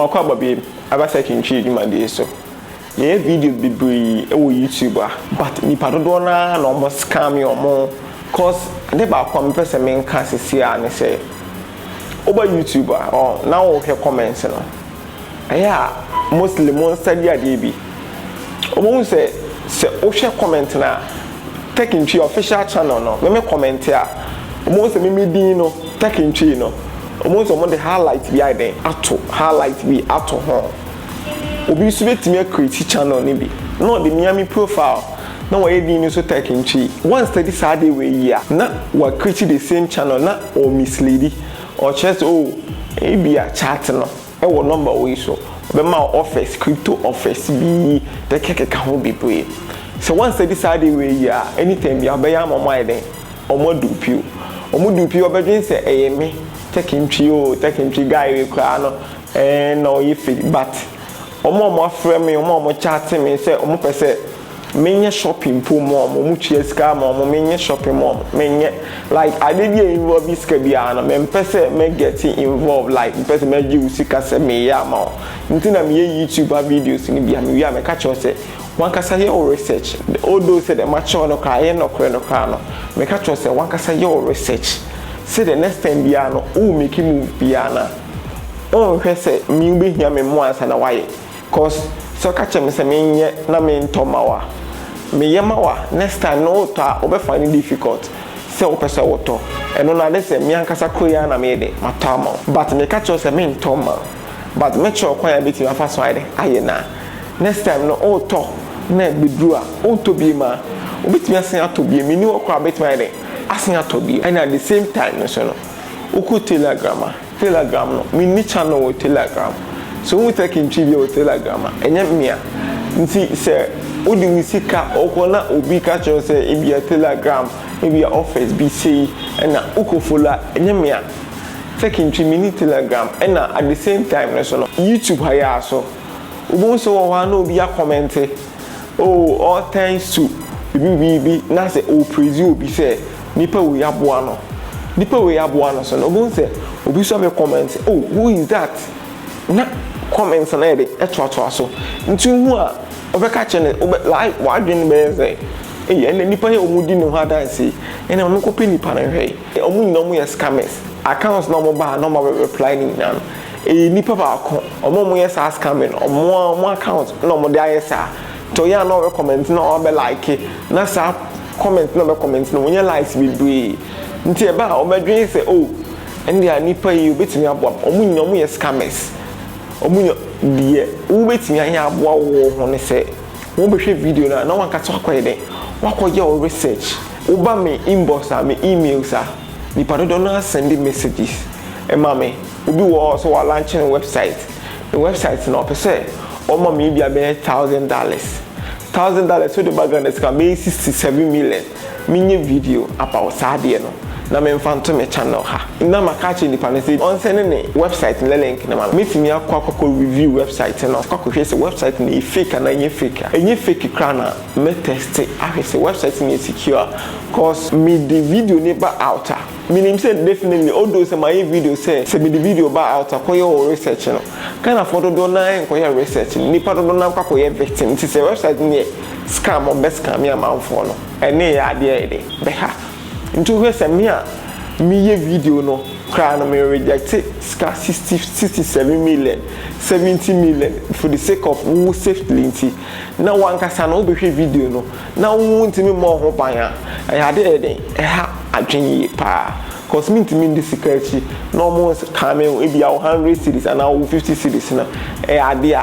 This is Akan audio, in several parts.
Akwa baby, aba second tree di made so. Ye video bebree e wo YouTube but nipa dodo na almost scam me omo cause they ba come person me nka sisi a ne say over YouTuber or now o hwe comments no. Aya mostly mon study ade bi. Omo say o hwe comment na taking tree official channel no. Me comment here. Omo say me din no taking tree no. Almost on the highlight be there ato highlight be ato ho obi so betimi create channel ni bi no the Miami profile na wa edi ni so taking chi one study Saturday we year na wa create the same channel na or mislead or just e be a chat no e wo number we so be ma office crypto office bi the keke ho be pray so one study Saturday we year anytime be abeya mama den omodu piu obedwen say me taking tree guy we cry no no you fit but omo frame me omo chat me say omo pese menye shopping po mo chia ska mo menye shopping mo menye like I did involve this ka bia no me pese me get involved like pese me ji usika se me ya ma ntina me YouTube videos ni bia me wi me catch say one kasa your research all those say the mature no cry no me catch say one kasa your research. Say the next time biano o make move biana o hwe say mi be hia me mo ansa na waye cause so ka che me say me nye na me ntomawa me yemawa next time no to a obefa ni difficult say o pese woto eno na de say me ankasa koya na me de matama but me ka che say me ntoma but me che okwan ya beti afa so ide aye na next time no o to na bedru a o to bi ma obetimi asen ato bi mi ni okwa beti ma ide asen to be and at the same time so no uku telegram no me ni channel with telegram so we taking trivia with telegram enya mia nti se odi misika okona obi ka cho se e bia telegram e bia office bi say na uku follow enya mia taking trivia ni telegram and at the same time so no YouTube haya so ubo so wa na obi a comment all thanks to bibi na say o praise obi say nipa we aboa no so no go say obi so me comment who is that na comments na dey etwa so nti hu a obeka chene like wadwen be say ene nipa he omudi no ha dance ene ono ko pe nipa na hwe omu nyina omu yes scammers accounts no mo ba no mo reply ni na nipa ba ko omu yes scamming omu account no mo dey yes to ya no comment no be like na sa comment no comment no when likes be brave nti e ba obedwen say and they nipa yi obetimi aboa omunyo omu yes scammers omunyo die obetimi anya aboa wo ho ne say wo behwe video na wan kata akoye den wakoye o research oba me inbox me emails nipa do na send messages e ma me obi wo so wa launching website the website no pese o ma me bia be $1,000 so the background is can be 67 million mini video about Saturday no na me mfanto me channel ha na makachi ni panese on send ne website le link na ma metimi akwa review website no akwa say website ni fake na nye fake kra na me test ahwese website ni secure cause me the video never out meaning say definitely all those my video say me the video ba out akoye research no kana photo do na enkoye research ni pa do na akoye victim ti say website ni scam or best scam ya manfo no ene ya ade ede be ha nti we say me ye video no cry no me reject 67 million 70 million for the sake of who safely nti na wan kasa no be video no na wo ntimi mo ho ban ya ade ede ha adwen pa cause me ntimi ndi security no more coming e bia 100 cedis and now 50 cedis na ade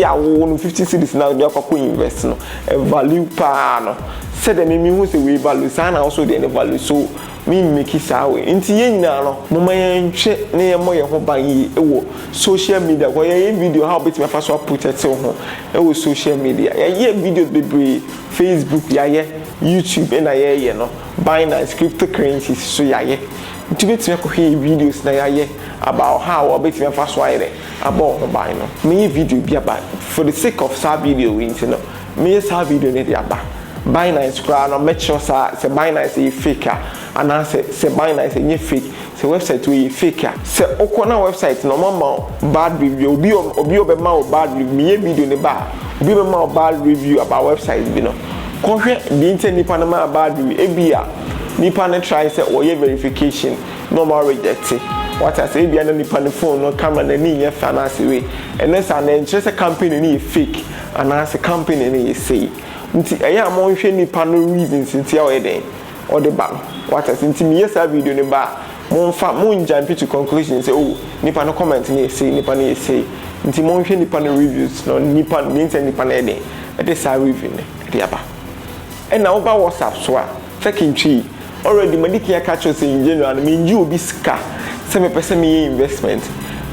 a wo 50 cedis na dey akọ invest no value pa no said the me who say we value sana also the value so me make it sawe nti ye nyina no mo mayen hwe ne ye mo ye ho ban yi ewo social media ko ye video how bit me fa so protect ho ewo social media ye video bebre Facebook ya ye YouTube na ye no Binance cryptocurrencies so ya ye nti bit me ko hwe videos na ya ye about how bit me fa so ayre about ho ban no me video bi aba for the sake of sa video we nti no me sa video ne dia ba Binance kra no make sure say Binance is fake and I say Binance any fake say website we fake ya say okona website no mama bad review obi obema bad review me video ne ba obi obema bad review about website bi no kohwe the internet nipa na ma bad review ebia nipa na try say oye verification normal reject what I say ebia na nipa ne phone no camera na ni ye finance way and then say na interest company ni fake and as a company ni say nti eya mo hwe nipa no reasons nti ya we or the bank what I say nti me yes video ne ba mo jump to conclusion say oh nipa no comment ni say nipa ni say nti mo hwe nipa no reviews no nipa ni say nipa na e dey say review ne dey aba and na over WhatsApp so a second tree already medicare catch us in general me nji obi ska say me person me investment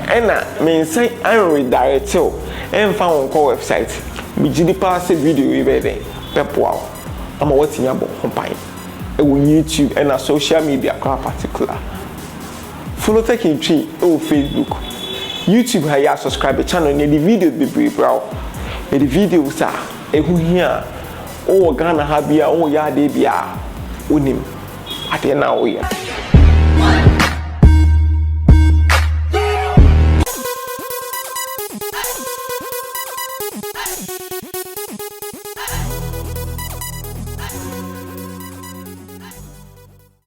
and na me say I redirect you and found on website me gidi pass video we be there pepo am what nya bo hompan e wo YouTube and na social media particular follow taking tree o Facebook YouTube ha ya subscribe channel ni the video be bro the video sa e hu hia o Ghana ha bia o ya de bia onim ade na o ya